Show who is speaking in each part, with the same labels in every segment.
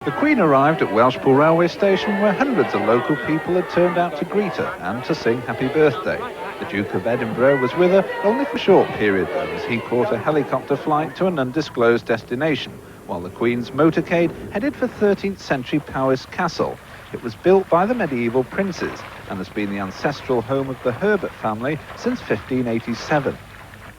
Speaker 1: The Queen arrived at Welshpool railway station where hundreds of local people had turned out to greet her and to sing happy birthday. The Duke of Edinburgh was with her only for a short period though, as he caught a helicopter flight to an undisclosed destination, while the Queen's motorcade headed for 13th century Powis Castle. It was built by the medieval princes and has been the ancestral home of the Herbert family since 1587.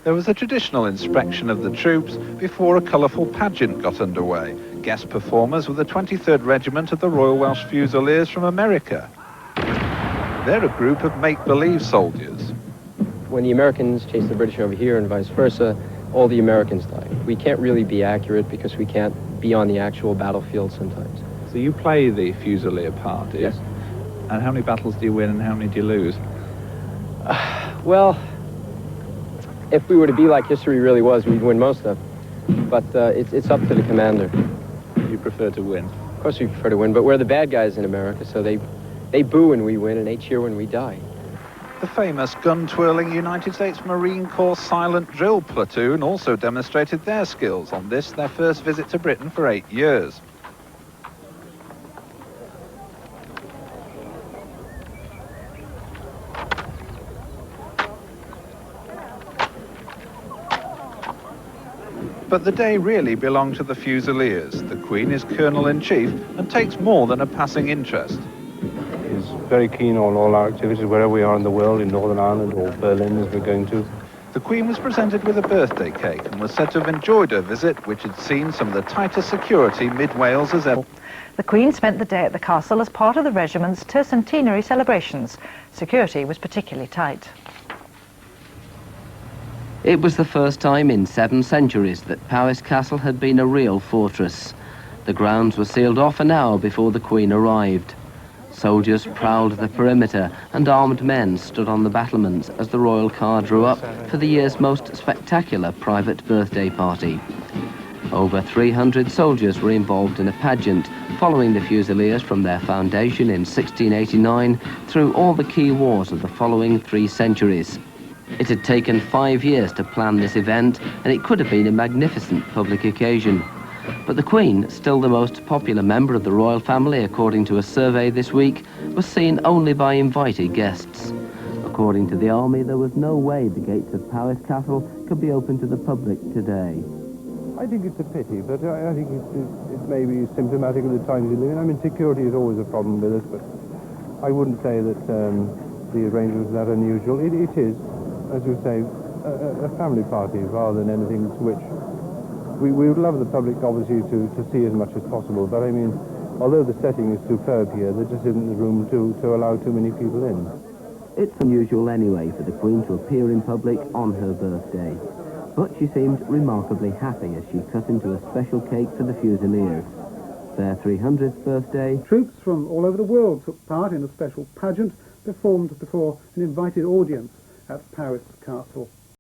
Speaker 1: There was a traditional inspection of the troops before a colourful pageant got underway. Guest performers were the 23rd Regiment of the Royal Welsh Fusiliers from America. They're a group of make-believe soldiers.
Speaker 2: When the Americans chase the British over here and vice versa, all the Americans die. We can't really be accurate because we can't be on the actual battlefield sometimes.
Speaker 1: So you play the Fusilier part, do you?
Speaker 2: Yes.
Speaker 1: And how many battles do you win and how many do you lose?
Speaker 2: Well, if we were to be like history really was, we'd win most of them. But it's up to the commander.
Speaker 1: You prefer to win?
Speaker 2: Of course we prefer to win, but we're the bad guys in America, so they boo when we win and they cheer when we die.
Speaker 1: The famous gun-twirling United States Marine Corps silent drill platoon also demonstrated their skills on this, their first visit to Britain for 8 years. But the day really belonged to the Fusiliers. The Queen is Colonel-in-Chief and takes more than a passing interest.
Speaker 3: He's very keen on all our activities, wherever we are in the world, in Northern Ireland or Berlin as we're going to.
Speaker 1: The Queen was presented with a birthday cake and was said to have enjoyed her visit, which had seen some of the tightest security mid-Wales has ever.
Speaker 4: The Queen spent the day at the castle as part of the regiment's Tri-Centenary celebrations. Security was particularly tight.
Speaker 5: It was the first time in 7 centuries that Powis Castle had been a real fortress. The grounds were sealed off an hour before the Queen arrived. Soldiers prowled the perimeter and armed men stood on the battlements as the royal car drew up for the year's most spectacular private birthday party. Over 300 soldiers were involved in a pageant following the Fusiliers from their foundation in 1689 through all the key wars of the following 3 centuries. It had taken 5 years to plan this event, and it could have been a magnificent public occasion. But the Queen, still the most popular member of the royal family according to a survey this week, was seen only by invited guests. According to the army, there was no way the gates of Powis Castle could be open to the public today.
Speaker 3: I think it's a pity, but I think it may be symptomatic of the times we live in. I mean, security is always a problem with us, but I wouldn't say that the arrangements are that unusual. It is, as you say, a family party rather than anything to which we would love the public obviously to see as much as possible, but I mean, although the setting is superb here, there just isn't the room to allow too many people in.
Speaker 5: It's unusual anyway for the Queen to appear in public on her birthday, but she seemed remarkably happy as she cut into a special cake for the Fusiliers. Their 300th birthday.
Speaker 6: Troops from all over the world took part in a special pageant performed before an invited audience at Powis Castle.